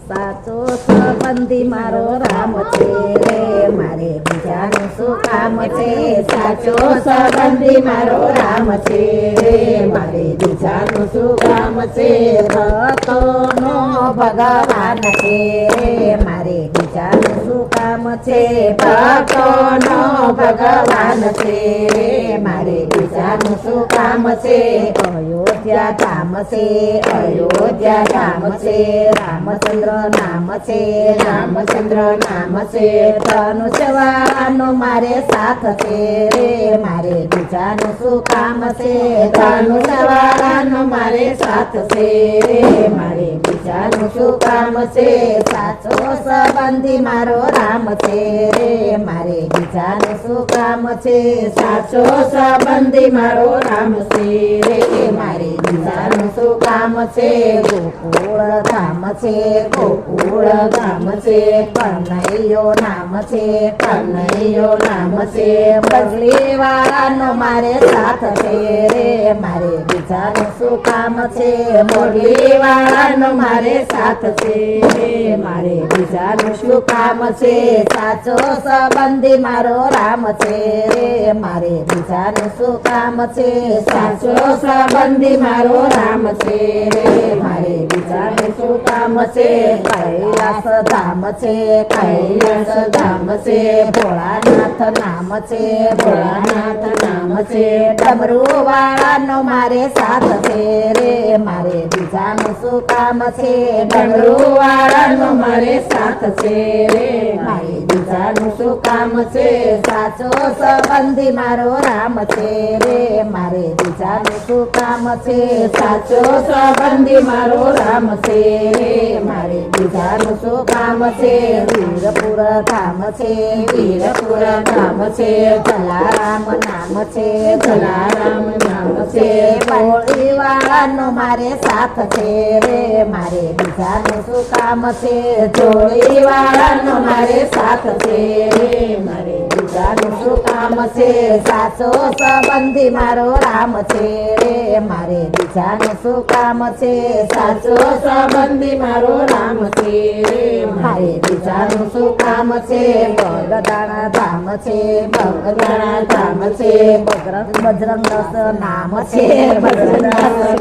સાચો સંબંધી મારો રામ છે રે મારે બીજાનું શું કામ છે સાચો સંબંધી મારો રામ છે રે મારે બીજાનું શું કામ છે ભક્તોનો ભગવાન છે રે મારે બીજાનું શું કામ છે ભક્તોનો ભગવાન છે રે મારે બીજાનું શું કામ છે અયોધ્યા ધામ છે અયોધ્યા ધામ છે રામચંદ્ર નામ છે રામચંદ્ર નામ છે ધનુષવાનો મારે સાથ છે રે મારે બીજાનું શું કામ છે ધનુષવાનો મારે સાથ છે રે મારે બીજાનું શું કામ છે સાચો સંબંધી મારો રામ છે રે મારે બીજાનું શું કામ છે સાચો સંબંધી મારો રામ છે રે મારે બીજાનું શું કામ છે ગોકુળ ધામ છે ગોકુળ ધામ છે કનૈયો નામ છે કનૈયો નામ છે બગલી વાળાનો મારે સાથ છે રે મારે બીજાનું શું કામ છે મોરલી વાળાનો મારે સાથ છે રે મારે બીજાનું શું કામ છે સાચો સંબંધી મારો રામ છે રે મારે બીજાનું શું કામ છે સાચો સંબંધી મારો રામ છે રે મારે બીજાનું શું કામ છે કૈલાસ ધામ છે કૈલાસ ધામ છે ભોળાનાથ નામ છે ભોળાનાથ નામ છે ડમરૂ વાળાનો મારે સાથ છે રે મારે બીજાનું શું કામ છે ડમરૂ વાળાનો મારે સાથ છે રે મારે બીજાનું શું કામ છે સાચો સંબંધી મારો રામ છે રે મારે બીજાનું શું કામ છે સાચો સંબંધી મારો રામ છે રે મારે બીજાનું શું કામ છે વીરપુર ધામ છે વીરપુર ધામ છે જલારામ નામ છે જલારામ નામ છે ભોળી વાળાનો મારે સાથ છે રે મારે બીજાનું શું કામ છે જોડી વાળાનો મારે સાથ છે રે મારે બીજાનું શું કામ છે સાચો સંબંધી મારો રામ છે રે મારે બીજાનું શું કામ છે સાચો સંબંધી મારો રામ છે રે મારે બીજાનું શું કામ છે બગદાણા ધામ છે બગદાણા ધામ છે બજરંગ નામ છે બજરંગ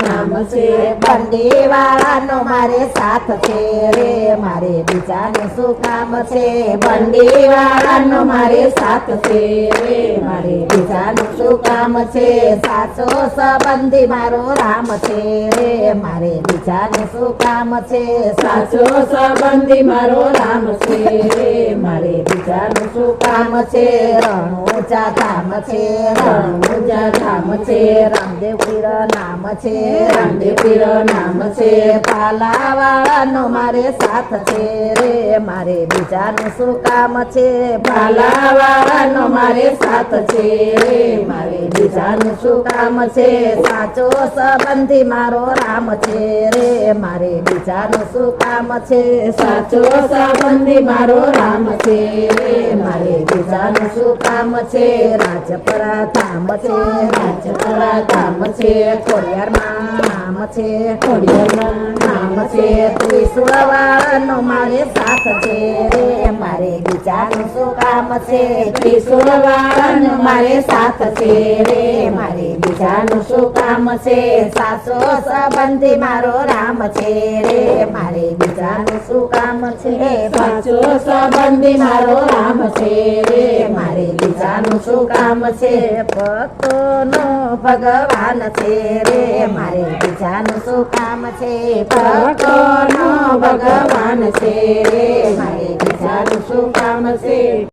નામ છે બંડી વાળાનો મારે સાથ છે રે મારે બીજાનું શું કામ છે બંડી વાળાનો મારે સાથ છે રે મારે બીજાનું શું કામ છે સાચો સંબંધી મારો રામ છે રે મારે બીજાનું શું કામ છે સાચો સંબંધી મારો રામ છે રે મારે બીજાનું શું કામ છે રણુજા ધામ છે રણુજા ધામ છે રામદેવ પીર નામ છે રામદેવ પીર નામ છે પાલાવાળાનો મારે સાથ છે રે મારે બીજાનું શું કામ છે પાલાવાળાનો મારે સાથ છે રે મારે બીજાનું શું કામ છે સાચો સંબંધી મારો રામ છે રે મારે બીજાનું શું કામ છે સાચો સંબંધી મારો રામ છે રે મારે બીજાનું શું કામ છે રાજપરા ધામ છે રાજપરા ધામ છે ખોડિયારમાં નામ છે ખોડિયારમાં નામ છે ત્રિશુળવાળાનો મારે સાથ છે રે મારે બીજાનું શું કામ છે ત્રિશુળવાળાનો મારે સાથ છે રે મારે બીજાનું શું કામ છે સાચો સંબંધી મારો રામ છે રે મારે બીજાનું શું કામ છે સાચો સંબંધી મારો રામ છે રે મારે બીજાનું શું કામ છે ભક્તોનો ભગવાન છે રે મારે બીજાનું શું કામ છે ભક્તોનો ભગવાન છે રે મારે બીજાનું શું કામ છે।